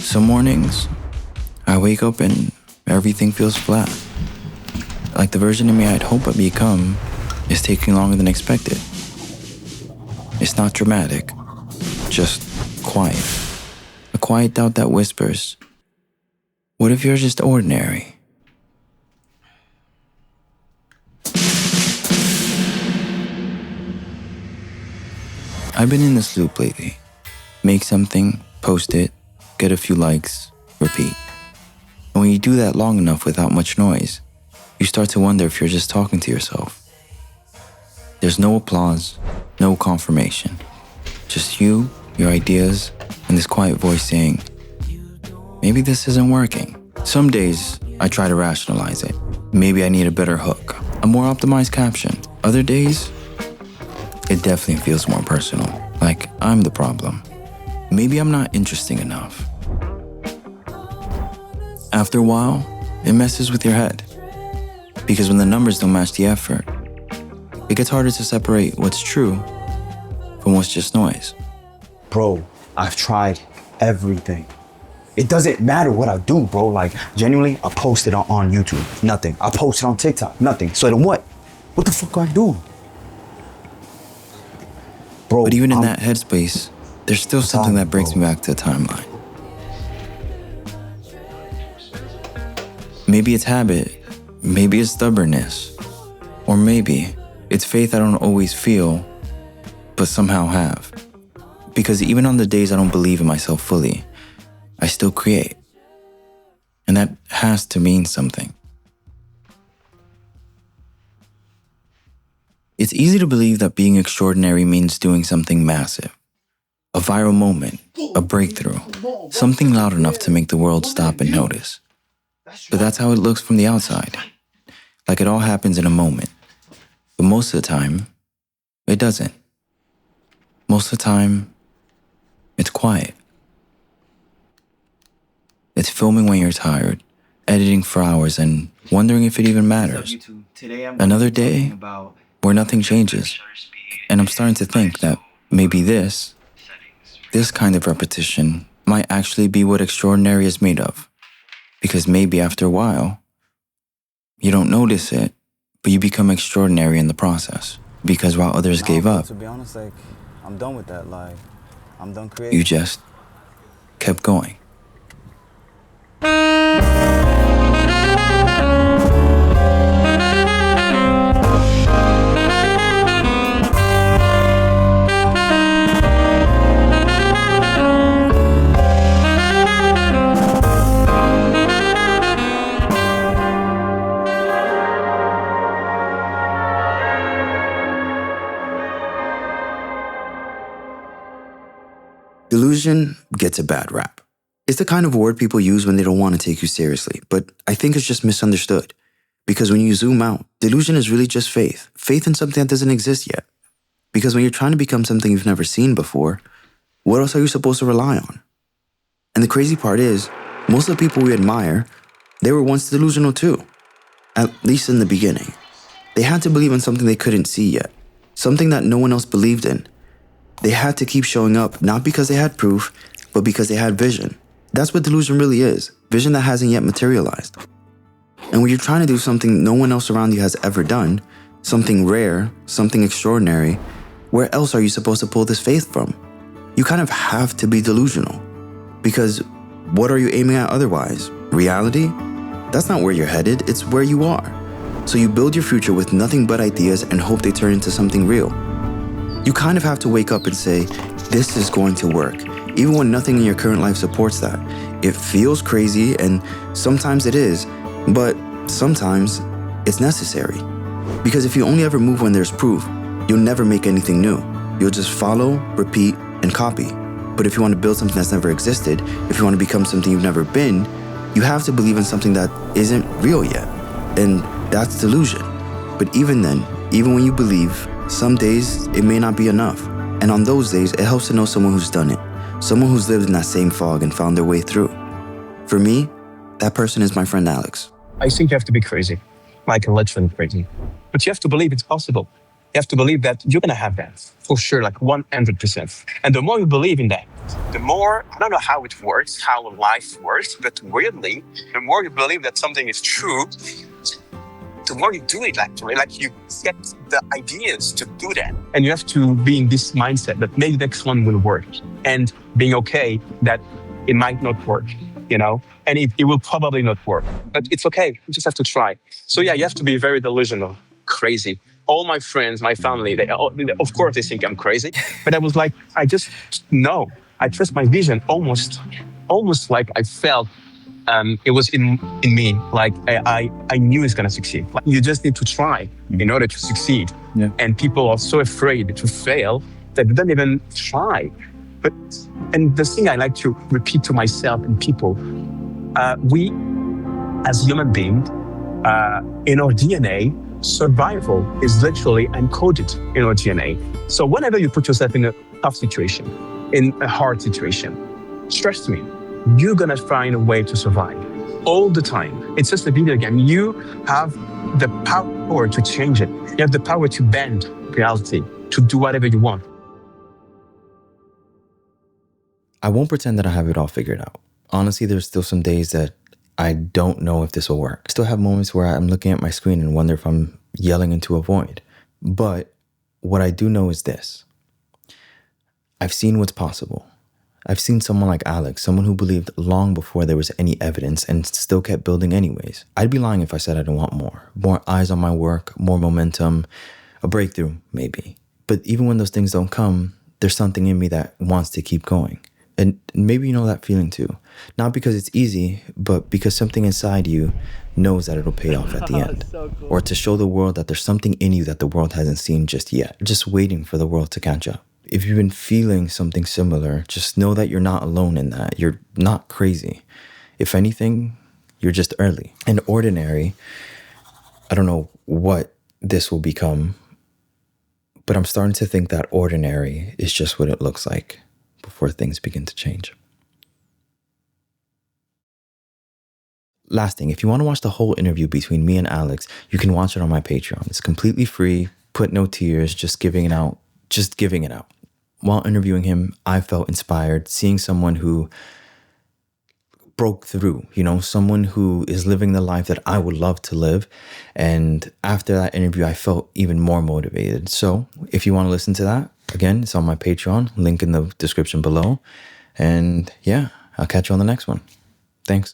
Some mornings, I wake up and everything feels flat. Like the version of me I'd hope I'd become is taking longer than expected. It's not dramatic, just quiet. A quiet doubt that whispers, what if you're just ordinary? I've been in this loop lately. Make something, post it, get a few likes, repeat. And when you do that long enough without much noise, you start to wonder if you're just talking to yourself. There's no applause, no confirmation. Just you, your ideas, and this quiet voice saying, maybe this isn't working. Some days, I try to rationalize it. Maybe I need a better hook, a more optimized caption. Other days, it definitely feels more personal, like I'm the problem. Maybe I'm not interesting enough. After a while, it messes with your head. Because when the numbers don't match the effort, it gets harder to separate what's true from what's just noise. Bro, I've tried everything. It doesn't matter what I do, bro. Like, genuinely, I post it on YouTube, nothing. I post it on TikTok, nothing. So then what? What the fuck do I do? Bro, but even in that headspace, there's still something that brings me back to the timeline. Maybe it's habit, maybe it's stubbornness, or maybe it's faith I don't always feel, but somehow have. Because even on the days I don't believe in myself fully, I still create. And that has to mean something. It's easy to believe that being extraordinary means doing something massive. A viral moment, a breakthrough, something loud enough to make the world stop and notice. But that's how it looks from the outside. Like it all happens in a moment. But most of the time, it doesn't. Most of the time, it's quiet. It's filming when you're tired, editing for hours, and wondering if it even matters. Another day where nothing changes. And I'm starting to think that maybe this kind of repetition might actually be what extraordinary is made of. Because maybe after a while, you don't notice it, but you become extraordinary in the process. Because while others gave up, to be honest, like, I'm done with that. Like, I'm done creating. you just kept going. Delusion gets a bad rap. It's the kind of word people use when they don't want to take you seriously, but I think it's just misunderstood. Because when you zoom out, delusion is really just faith. Faith in something that doesn't exist yet. Because when you're trying to become something you've never seen before, what else are you supposed to rely on? And the crazy part is, most of the people we admire, they were once delusional too. At least in the beginning. They had to believe in something they couldn't see yet. Something that no one else believed in. They had to keep showing up, not because they had proof, but because they had vision. That's what delusion really is, vision that hasn't yet materialized. And when you're trying to do something no one else around you has ever done, something rare, something extraordinary, where else are you supposed to pull this faith from? You kind of have to be delusional. Because what are you aiming at otherwise? Reality? That's not where you're headed, it's where you are. So you build your future with nothing but ideas and hope they turn into something real. You kind of have to wake up and say, this is going to work, even when nothing in your current life supports that. It feels crazy, and sometimes it is, but sometimes it's necessary. Because if you only ever move when there's proof, you'll never make anything new. You'll just follow, repeat, and copy. But if you want to build something that's never existed, if you want to become something you've never been, you have to believe in something that isn't real yet. And that's delusion. But even then, even when you believe, some days it may not be enough. And on those days, it helps to know someone who's done it. Someone who's lived in that same fog and found their way through. For me, that person is my friend Alex. I think you have to be crazy, like literally crazy. But you have to believe it's possible. You have to believe that you're going to have that for sure, like 100%. And the more you believe in that, the more, I don't know how it works, how life works, but weirdly, the more you believe that something is true, the more you do it, actually. Like you get the ideas to do that. And you have to be in this mindset that maybe the next one will work, and being okay that it might not work, and it will probably not work, but it's okay. You just have to try. So yeah, you have to be very delusional, crazy. All my friends, my family, of course they think I'm crazy, but I was like, I just know. I trust my vision almost like I felt it was in me. Like I knew it's gonna succeed. Like, you just need to try in order to succeed. Yeah. And people are so afraid to fail that they don't even try. And the thing I like to repeat to myself and people, we as human beings, in our DNA, survival is literally encoded in our DNA. So whenever you put yourself in a tough situation, in a hard situation, trust me, you're gonna find a way to survive all the time. It's just a video game. You have the power to change it. You have the power to bend reality, to do whatever you want. I won't pretend that I have it all figured out. Honestly, there's still some days that I don't know if this will work. I still have moments where I'm looking at my screen and wonder if I'm yelling into a void. But what I do know is this. I've seen what's possible. I've seen someone like Alex, someone who believed long before there was any evidence and still kept building anyways. I'd be lying if I said I don't want more. More eyes on my work, more momentum, a breakthrough, maybe. But even when those things don't come, there's something in me that wants to keep going. And maybe you know that feeling too. Not because it's easy, but because something inside you knows that it'll pay off at the end. So cool. Or to show the world that there's something in you that the world hasn't seen just yet. Just waiting for the world to catch up. If you've been feeling something similar, just know that you're not alone in that. You're not crazy. If anything, you're just early. And ordinary, I don't know what this will become, but I'm starting to think that ordinary is just what it looks like before things begin to change. Last thing, if you want to watch the whole interview between me and Alex, you can watch it on my Patreon. It's completely free, put no tears, just giving it out. While interviewing him, I felt inspired, seeing someone who broke through, someone who is living the life that I would love to live. And after that interview, I felt even more motivated. So if you want to listen to that, again, it's on my Patreon, link in the description below. And yeah, I'll catch you on the next one. Thanks.